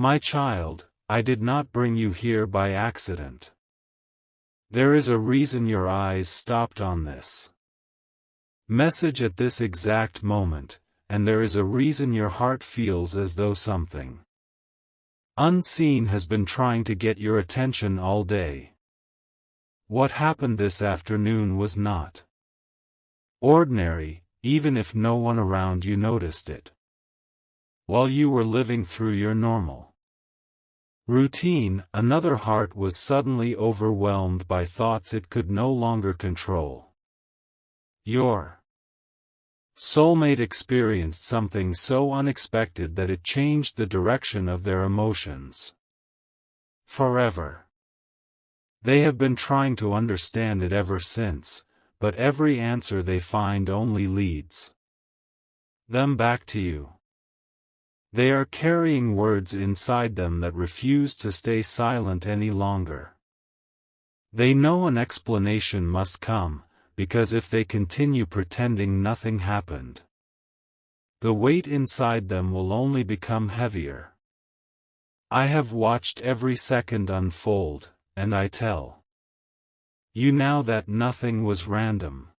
My child, I did not bring you here by accident. There is a reason your eyes stopped on this message at this exact moment, and there is a reason your heart feels as though something unseen has been trying to get your attention all day. What happened this afternoon was not ordinary, even if no one around you noticed it. While you were living through your normal routine, another heart was suddenly overwhelmed by thoughts it could no longer control. Your soulmate experienced something so unexpected that it changed the direction of their emotions forever. They have been trying to understand it ever since, but every answer they find only leads them back to you. They are carrying words inside them that refuse to stay silent any longer. They know an explanation must come, because if they continue pretending nothing happened, the weight inside them will only become heavier. I have watched every second unfold, and I tell you now that nothing was random.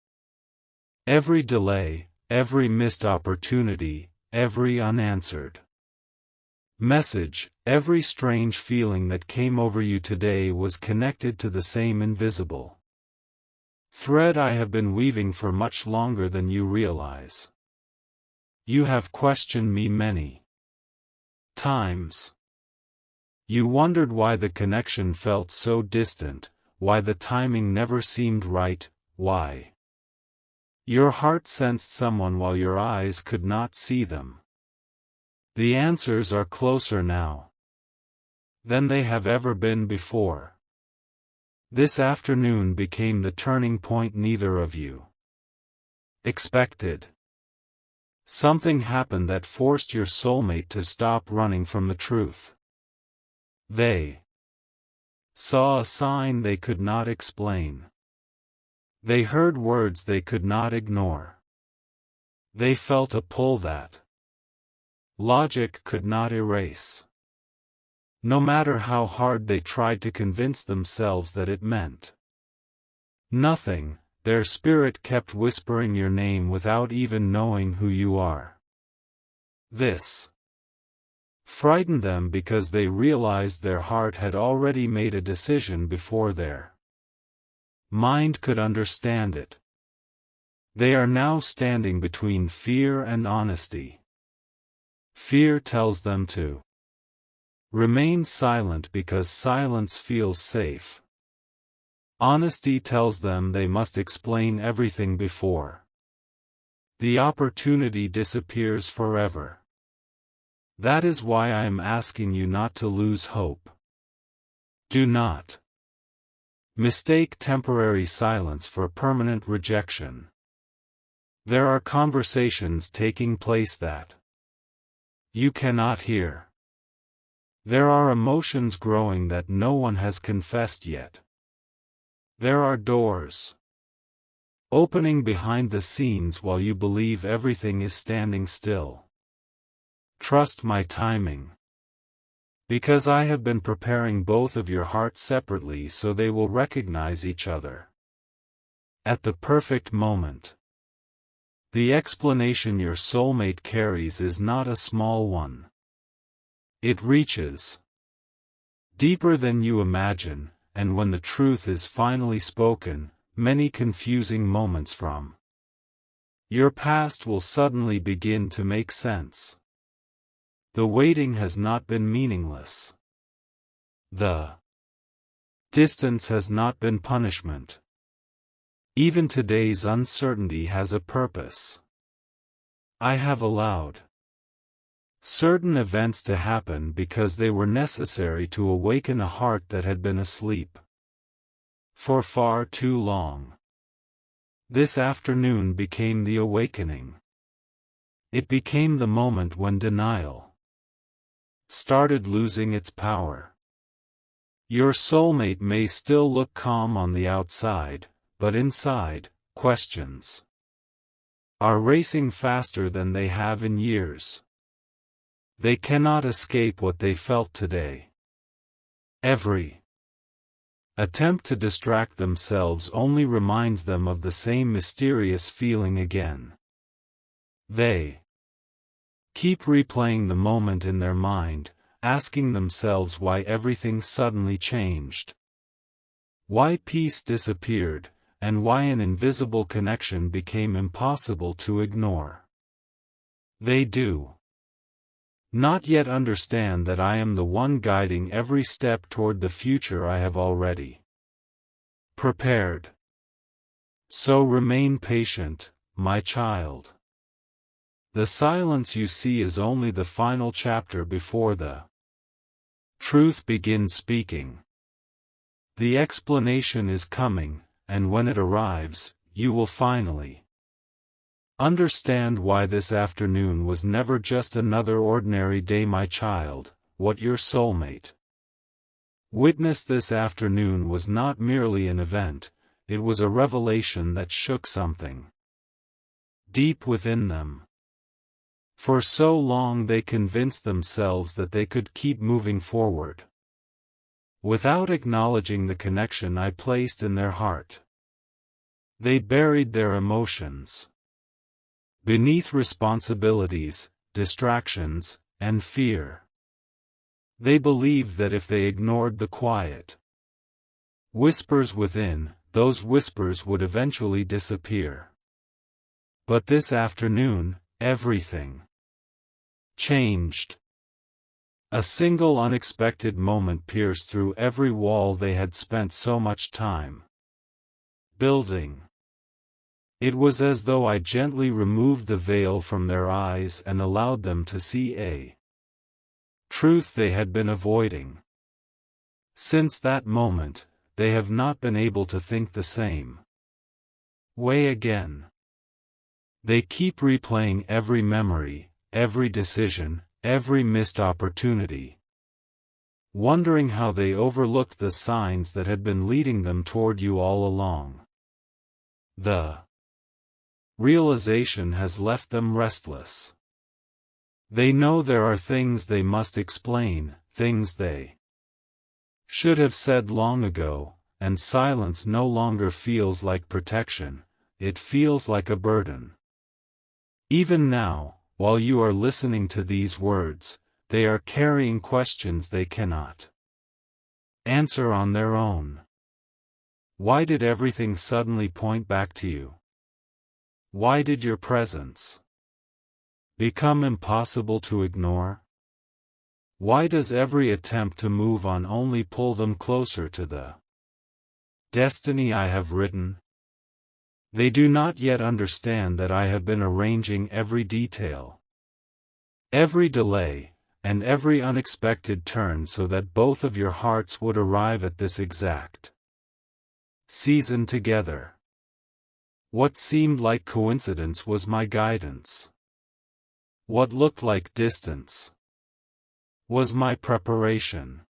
Every delay, every missed opportunity, every unanswered message, every strange feeling that came over you today was connected to the same invisible thread I have been weaving for much longer than you realize. You have questioned me many times. You wondered why the connection felt so distant, why the timing never seemed right, why your heart sensed someone while your eyes could not see them. The answers are closer now than they have ever been before. This afternoon became the turning point neither of you expected. Something happened that forced your soulmate to stop running from the truth. They saw a sign they could not explain. They heard words they could not ignore. They felt a pull that logic could not erase. No matter how hard they tried to convince themselves that it meant nothing, their spirit kept whispering your name without even knowing who you are. This frightened them because they realized their heart had already made a decision before their mind could understand it. They are now standing between fear and honesty. Fear tells them to remain silent because silence feels safe. Honesty tells them they must explain everything before the opportunity disappears forever. That is why I am asking you not to lose hope. Do not mistake temporary silence for permanent rejection. There are conversations taking place that you cannot hear. There are emotions growing that no one has confessed yet. There are doors opening behind the scenes while you believe everything is standing still. Trust my timing. Because I have been preparing both of your hearts separately so they will recognize each other at the perfect moment. The explanation your soulmate carries is not a small one. It reaches deeper than you imagine, and when the truth is finally spoken, many confusing moments from your past will suddenly begin to make sense. The waiting has not been meaningless. The distance has not been punishment. Even today's uncertainty has a purpose. I have allowed certain events to happen because they were necessary to awaken a heart that had been asleep for far too long. This afternoon became the awakening. It became the moment when denial started losing its power. Your soulmate may still look calm on the outside, but inside, questions are racing faster than they have in years. They cannot escape what they felt today. Every attempt to distract themselves only reminds them of the same mysterious feeling again. They keep replaying the moment in their mind, asking themselves why everything suddenly changed. Why peace disappeared, and why an invisible connection became impossible to ignore. They do not yet understand that I am the one guiding every step toward the future I have already prepared. So remain patient, my child. The silence you see is only the final chapter before the truth begins speaking. The explanation is coming, and when it arrives, you will finally understand why this afternoon was never just another ordinary day, my child. What your soulmate witnessed this afternoon was not merely an event, it was a revelation that shook something deep within them. For so long they convinced themselves that they could keep moving forward without acknowledging the connection I placed in their heart. They buried their emotions beneath responsibilities, distractions, and fear. They believed that if they ignored the quiet whispers within, those whispers would eventually disappear. But this afternoon, everything changed. A single unexpected moment pierced through every wall they had spent so much time building. It was as though I gently removed the veil from their eyes and allowed them to see a truth they had been avoiding. Since that moment, they have not been able to think the same way again. They keep replaying every memory, every decision, every missed opportunity, wondering how they overlooked the signs that had been leading them toward you all along. The realization has left them restless. They know there are things they must explain, things they should have said long ago, and silence no longer feels like protection, it feels like a burden. Even now, while you are listening to these words, they are carrying questions they cannot answer on their own. Why did everything suddenly point back to you? Why did your presence become impossible to ignore? Why does every attempt to move on only pull them closer to the destiny I have written? They do not yet understand that I have been arranging every detail, every delay, and every unexpected turn so that both of your hearts would arrive at this exact season together. What seemed like coincidence was my guidance. What looked like distance was my preparation.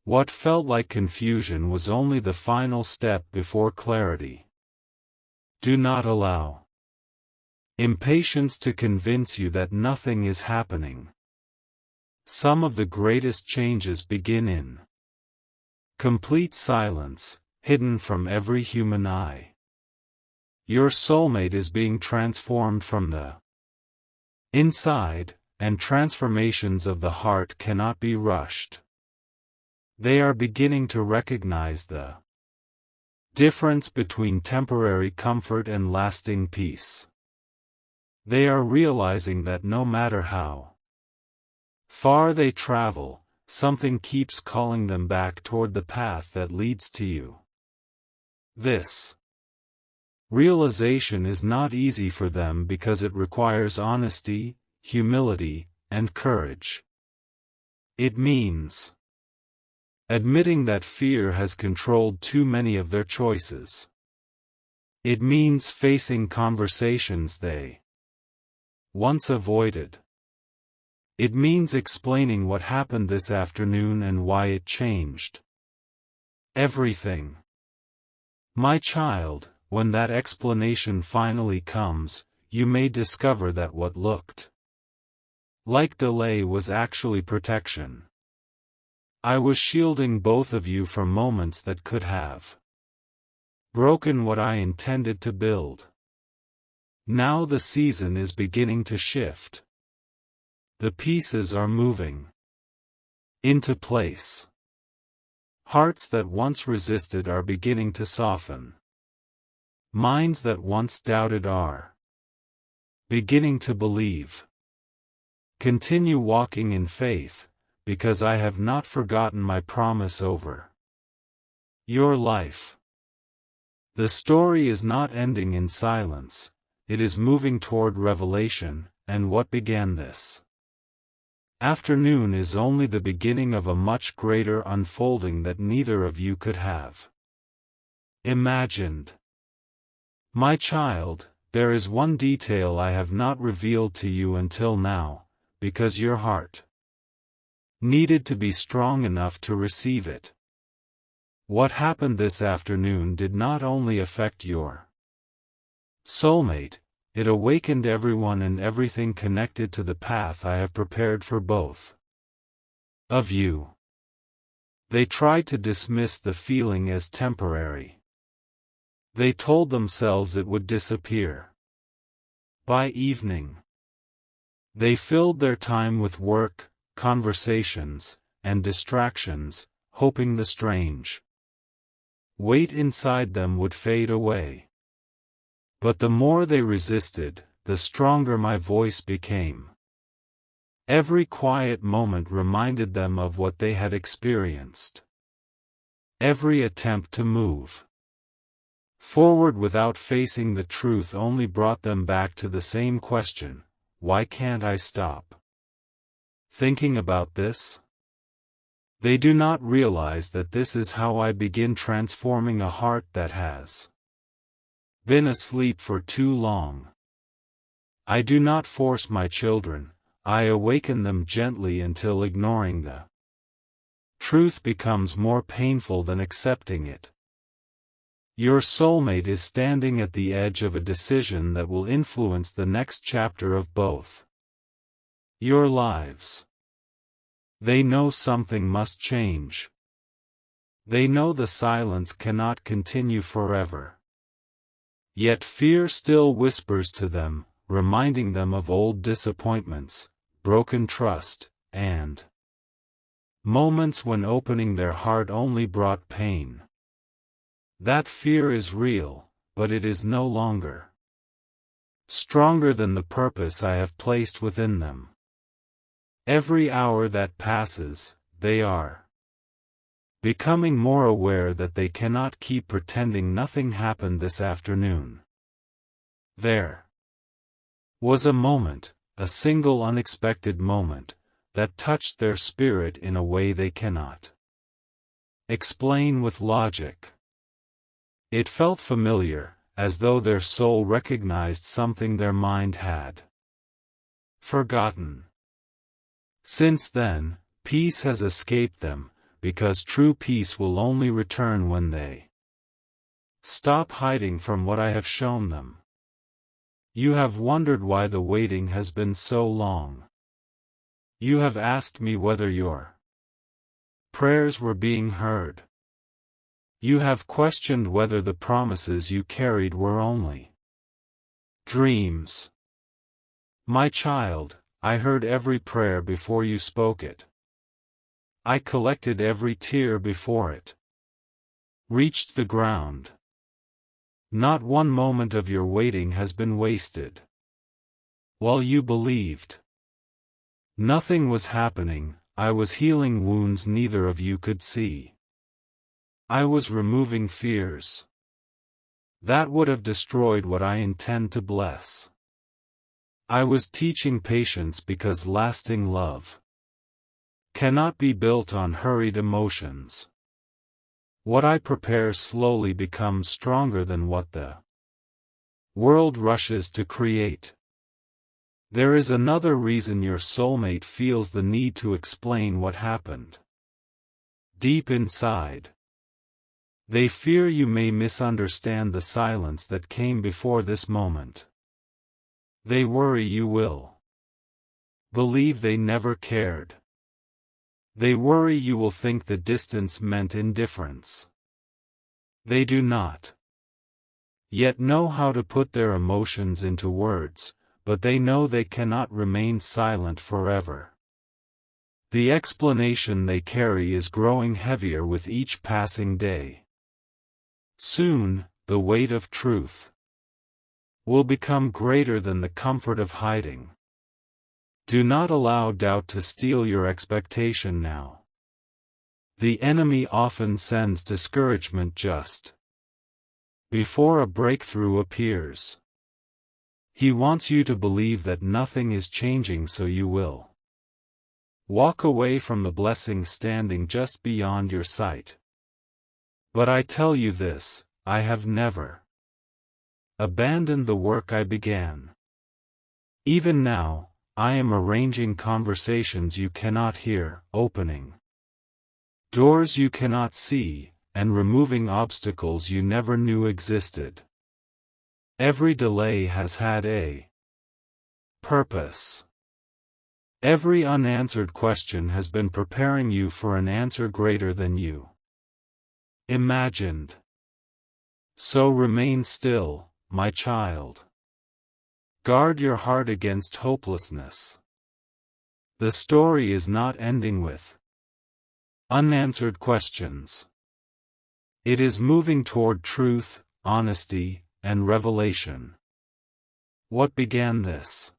What felt like confusion was only the final step before clarity. Do not allow impatience to convince you that nothing is happening. Some of the greatest changes begin in complete silence, hidden from every human eye. Your soulmate is being transformed from the inside, and transformations of the heart cannot be rushed. They are beginning to recognize the difference between temporary comfort and lasting peace. They are realizing that no matter how far they travel, something keeps calling them back toward the path that leads to you. This realization is not easy for them because it requires honesty, humility, and courage. It means admitting that fear has controlled too many of their choices. It means facing conversations they once avoided. It means explaining what happened this afternoon and why it changed everything. My child, when that explanation finally comes, you may discover that what looked Like delay was actually protection. I was shielding both of you from moments that could have broken what I intended to build. Now the season is beginning to shift. The pieces are moving into place. Hearts that once resisted are beginning to soften. Minds that once doubted are beginning to believe. Continue walking in faith, because I have not forgotten my promise over your life. The story is not ending in silence, it is moving toward revelation, and what began this afternoon is only the beginning of a much greater unfolding that neither of you could have imagined. My child, there is one detail I have not revealed to you until now, because your heart needed to be strong enough to receive it. What happened this afternoon did not only affect your soulmate, it awakened everyone and everything connected to the path I have prepared for both of you. They tried to dismiss the feeling as temporary. They told themselves it would disappear by evening. They filled their time with work, conversations, and distractions, hoping the strange weight inside them would fade away. But the more they resisted, the stronger my voice became. Every quiet moment reminded them of what they had experienced. Every attempt to move forward without facing the truth only brought them back to the same question: why can't I stop thinking about this? They do not realize that this is how I begin transforming a heart that has been asleep for too long. I do not force my children, I awaken them gently until ignoring the truth becomes more painful than accepting it. Your soulmate is standing at the edge of a decision that will influence the next chapter of both your lives. They know something must change. They know the silence cannot continue forever. Yet fear still whispers to them, reminding them of old disappointments, broken trust, and moments when opening their heart only brought pain. That fear is real, but it is no longer stronger than the purpose I have placed within them. Every hour that passes, they are becoming more aware that they cannot keep pretending nothing happened this afternoon. There was a moment, a single unexpected moment, that touched their spirit in a way they cannot explain with logic. It felt familiar, as though their soul recognized something their mind had forgotten. Since then, peace has escaped them, because true peace will only return when they stop hiding from what I have shown them. You have wondered why the waiting has been so long. You have asked me whether your prayers were being heard. You have questioned whether the promises you carried were only dreams. My child, I heard every prayer before you spoke it. I collected every tear before it reached the ground. Not one moment of your waiting has been wasted. While you believed nothing was happening, I was healing wounds neither of you could see. I was removing fears that would have destroyed what I intend to bless. I was teaching patience because lasting love cannot be built on hurried emotions. What I prepare slowly becomes stronger than what the world rushes to create. There is another reason your soulmate feels the need to explain what happened. Deep inside, they fear you may misunderstand the silence that came before this moment. They worry you will believe they never cared. They worry you will think the distance meant indifference. They do not yet know how to put their emotions into words, but they know they cannot remain silent forever. The explanation they carry is growing heavier with each passing day. Soon, the weight of truth will become greater than the comfort of hiding. Do not allow doubt to steal your expectation now. The enemy often sends discouragement just before a breakthrough appears. He wants you to believe that nothing is changing, so you will walk away from the blessing standing just beyond your sight. But I tell you this, I have never abandoned the work I began. Even now, I am arranging conversations you cannot hear, opening doors you cannot see, and removing obstacles you never knew existed. Every delay has had a purpose. Every unanswered question has been preparing you for an answer greater than you imagined. So remain still, my child. Guard your heart against hopelessness. The story is not ending with unanswered questions. It is moving toward truth, honesty, and revelation. What began this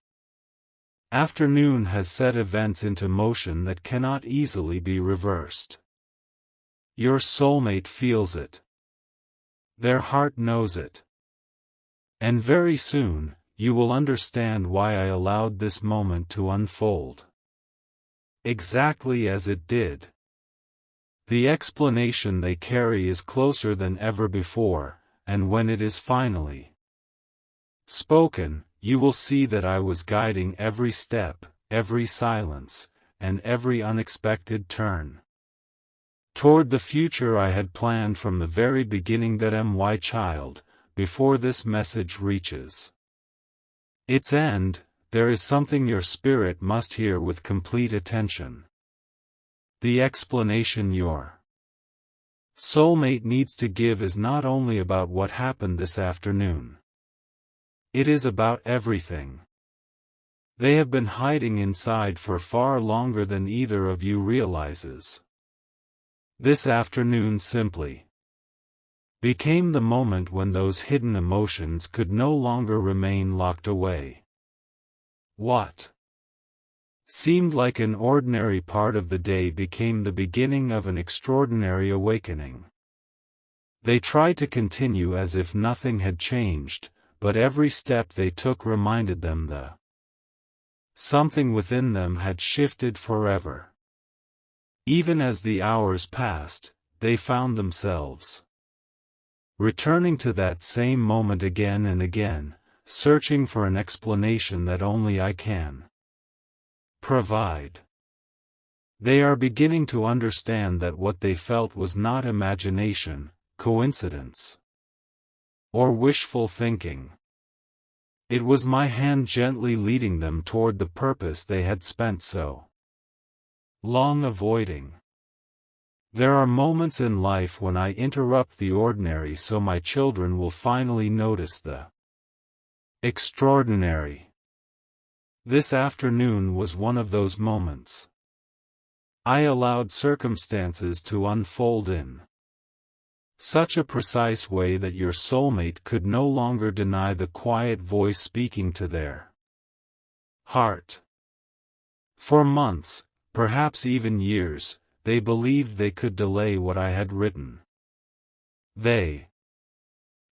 afternoon has set events into motion that cannot easily be reversed. Your soulmate feels it. Their heart knows it. And very soon, you will understand why I allowed this moment to unfold exactly as it did. The explanation they carry is closer than ever before, and when it is finally spoken, you will see that I was guiding every step, every silence, and every unexpected turn toward the future I had planned from the very beginning. That my child, before this message reaches its end, there is something your spirit must hear with complete attention. The explanation your soulmate needs to give is not only about what happened this afternoon. It is about everything they have been hiding inside for far longer than either of you realizes. This afternoon simply became the moment when those hidden emotions could no longer remain locked away. What seemed like an ordinary part of the day became the beginning of an extraordinary awakening. They tried to continue as if nothing had changed, but every step they took reminded them that something within them had shifted forever. Even as the hours passed, they found themselves returning to that same moment again and again, searching for an explanation that only I can provide. They are beginning to understand that what they felt was not imagination, coincidence, or wishful thinking. It was my hand gently leading them toward the purpose they had spent so long avoiding. There are moments in life when I interrupt the ordinary so my children will finally notice the extraordinary. This afternoon was one of those moments. I allowed circumstances to unfold in such a precise way that your soulmate could no longer deny the quiet voice speaking to their heart. For months, perhaps even years, they believed they could delay what I had written. They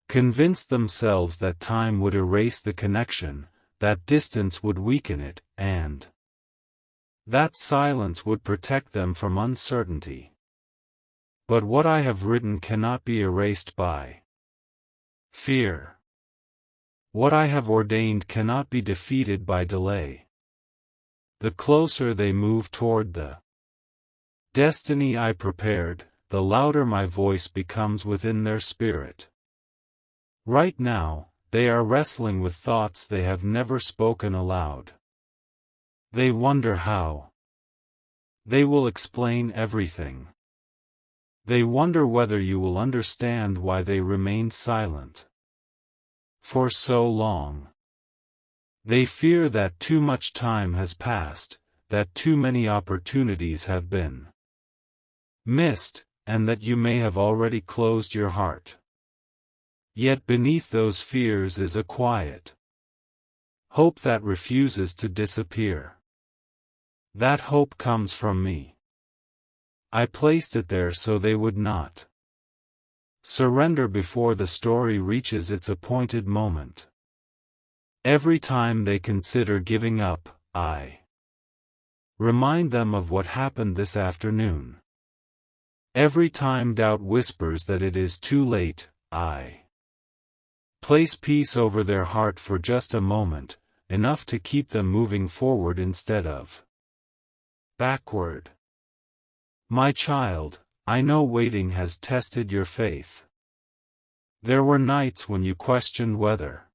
convinced themselves that time would erase the connection, that distance would weaken it, and that silence would protect them from uncertainty. But what I have written cannot be erased by fear. What I have ordained cannot be defeated by delay. The closer they move toward the destiny I prepared, the louder my voice becomes within their spirit. Right now, they are wrestling with thoughts they have never spoken aloud. They wonder how. They will explain everything. They wonder whether you will understand why they remained silent for so long. They fear that too much time has passed, that too many opportunities have been missed, and that you may have already closed your heart. Yet beneath those fears is a quiet hope that refuses to disappear. That hope comes from me. I placed it there so they would not surrender before the story reaches its appointed moment. Every time they consider giving up, I remind them of what happened this afternoon. Every time doubt whispers that it is too late, I place peace over their heart for just a moment, enough to keep them moving forward instead of backward. My child, I know waiting has tested your faith. There were nights when you questioned whether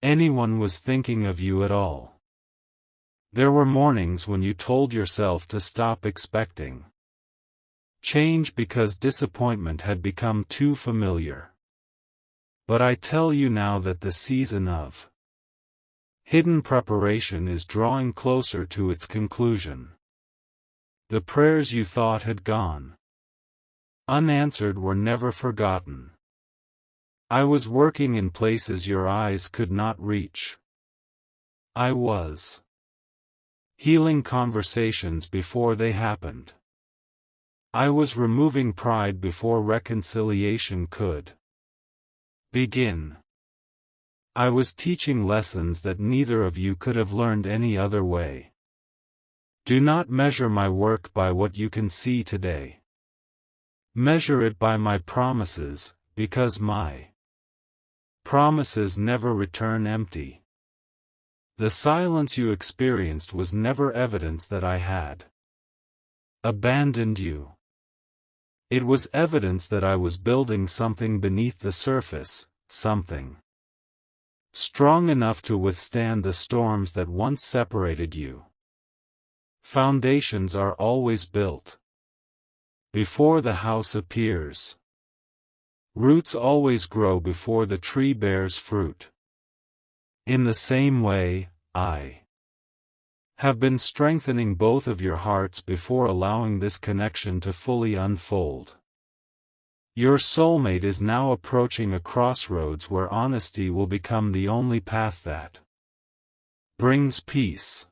anyone was thinking of you at all. There were mornings when you told yourself to stop expecting change because disappointment had become too familiar. But I tell you now that the season of hidden preparation is drawing closer to its conclusion. The prayers you thought had gone unanswered were never forgotten. I was working in places your eyes could not reach. I was healing conversations before they happened. I was removing pride before reconciliation could begin. I was teaching lessons that neither of you could have learned any other way. Do not measure my work by what you can see today. Measure it by my promises, because my promises never return empty. The silence you experienced was never evidence that I had abandoned you. It was evidence that I was building something beneath the surface, something strong enough to withstand the storms that once separated you. Foundations are always built before the house appears. Roots always grow before the tree bears fruit. In the same way, I have been strengthening both of your hearts before allowing this connection to fully unfold. Your soulmate is now approaching a crossroads where honesty will become the only path that brings peace.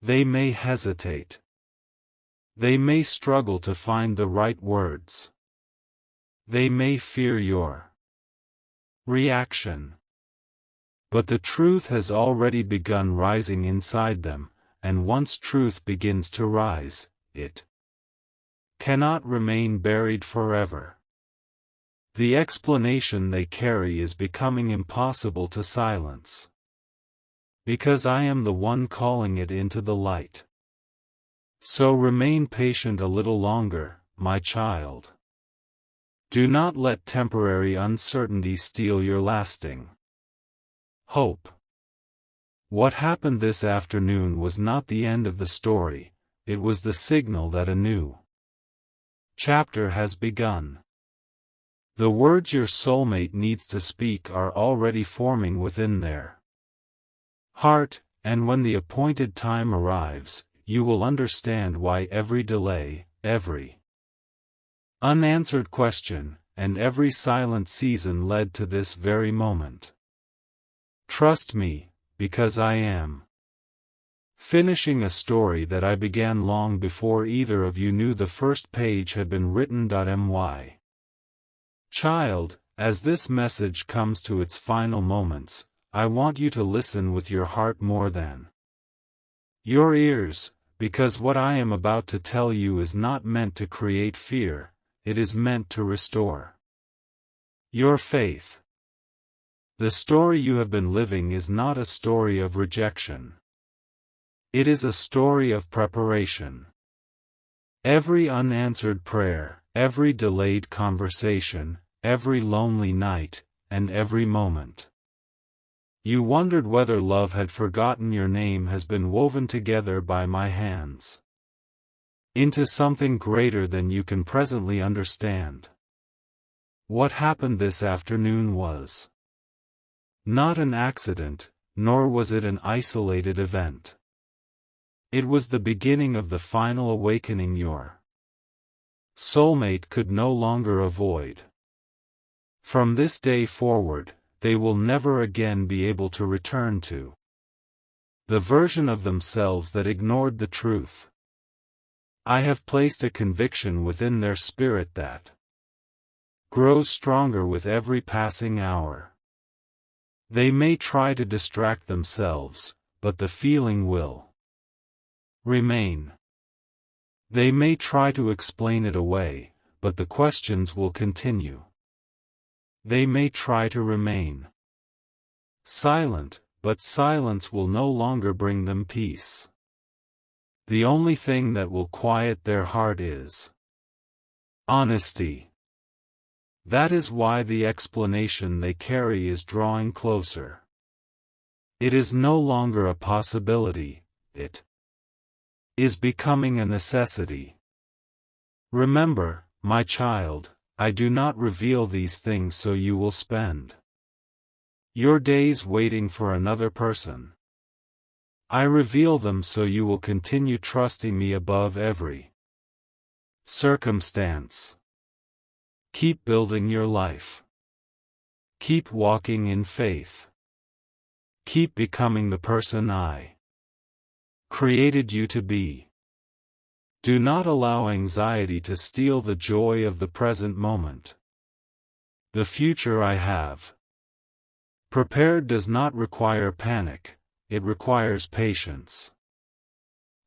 They may hesitate. They may struggle to find the right words. They may fear your reaction. But the truth has already begun rising inside them, and once truth begins to rise, it cannot remain buried forever. The explanation they carry is becoming impossible to silence. Because I am the one calling it into the light. So remain patient a little longer, my child. Do not let temporary uncertainty steal your lasting hope. What happened this afternoon was not the end of the story, it was the signal that a new chapter has begun. The words your soulmate needs to speak are already forming within their heart, and when the appointed time arrives, you will understand why every delay, every unanswered question, and every silent season led to this very moment. Trust me, because I am finishing a story that I began long before either of you knew the first page had been written. My child, as this message comes to its final moments, I want you to listen with your heart more than your ears, because what I am about to tell you is not meant to create fear, it is meant to restore your faith. The story you have been living is not a story of rejection. It is a story of preparation. Every unanswered prayer, every delayed conversation, every lonely night, and every moment You wondered whether love had forgotten your name has been woven together by my hands into something greater than you can presently understand. What happened this afternoon was not an accident, nor was it an isolated event. It was the beginning of the final awakening your soulmate could no longer avoid. From this day forward, they will never again be able to return to the version of themselves that ignored the truth. I have placed a conviction within their spirit that grows stronger with every passing hour. They may try to distract themselves, but the feeling will remain. They may try to explain it away, but the questions will continue. They may try to remain silent, but silence will no longer bring them peace. The only thing that will quiet their heart is honesty. That is why the explanation they carry is drawing closer. It is no longer a possibility, it is becoming a necessity. Remember, my child, I do not reveal these things so you will spend your days waiting for another person. I reveal them so you will continue trusting me above every circumstance. Keep building your life. Keep walking in faith. Keep becoming the person I created you to be. Do not allow anxiety to steal the joy of the present moment. The future I have prepared does not require panic, it requires patience.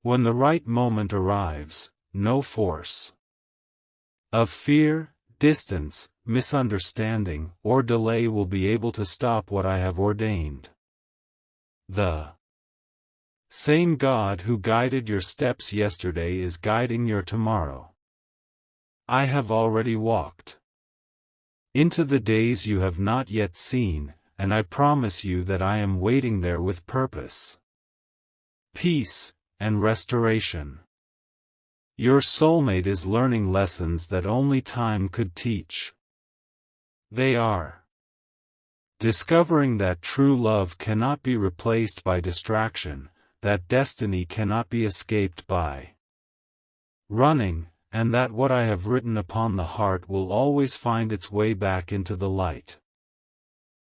When the right moment arrives, no force of fear, distance, misunderstanding, or delay will be able to stop what I have ordained. The same God who guided your steps yesterday is guiding your tomorrow. I have already walked into the days you have not yet seen, and I promise you that I am waiting there with purpose, peace, and restoration. Your soulmate is learning lessons that only time could teach. They are discovering that true love cannot be replaced by distraction, that destiny cannot be escaped by running, and that what I have written upon the heart will always find its way back into the light.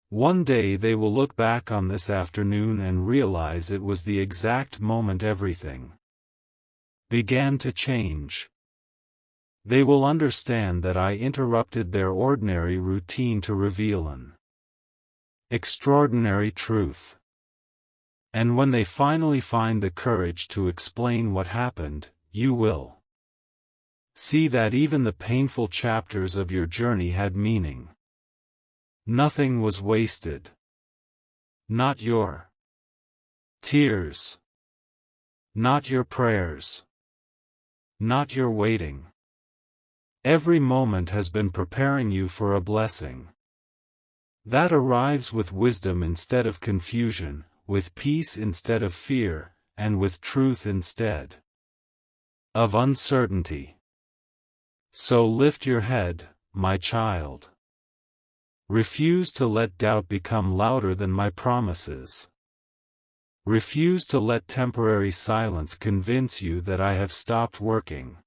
One day they will look back on this afternoon and realize it was the exact moment everything began to change. They will understand that I interrupted their ordinary routine to reveal an extraordinary truth. And when they finally find the courage to explain what happened, you will see that even the painful chapters of your journey had meaning. Nothing was wasted. Not your tears. Not your prayers. Not your waiting. Every moment has been preparing you for a blessing that arrives with wisdom instead of confusion, with peace instead of fear, and with truth instead of uncertainty. So lift your head, my child. Refuse to let doubt become louder than my promises. Refuse to let temporary silence convince you that I have stopped working.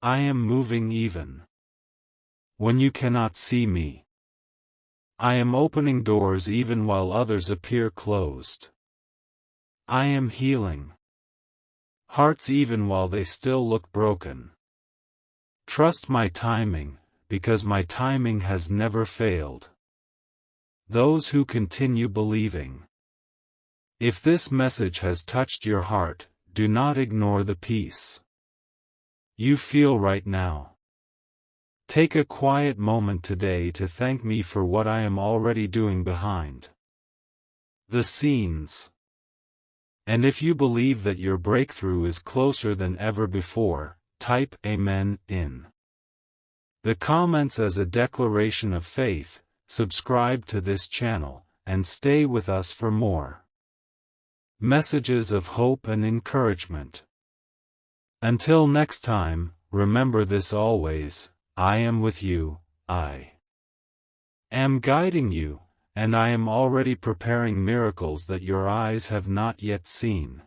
I am moving even when you cannot see me. I am opening doors even while others appear closed. I am healing hearts even while they still look broken. Trust my timing, because my timing has never failed. Those who continue believing. If this message has touched your heart, do not ignore the peace you feel right now. Take a quiet moment today to thank me for what I am already doing behind the scenes. And if you believe that your breakthrough is closer than ever before, type Amen in the comments as a declaration of faith, subscribe to this channel, and stay with us for more messages of hope and encouragement. Until next time, remember this always: I am with you, I am guiding you, and I am already preparing miracles that your eyes have not yet seen.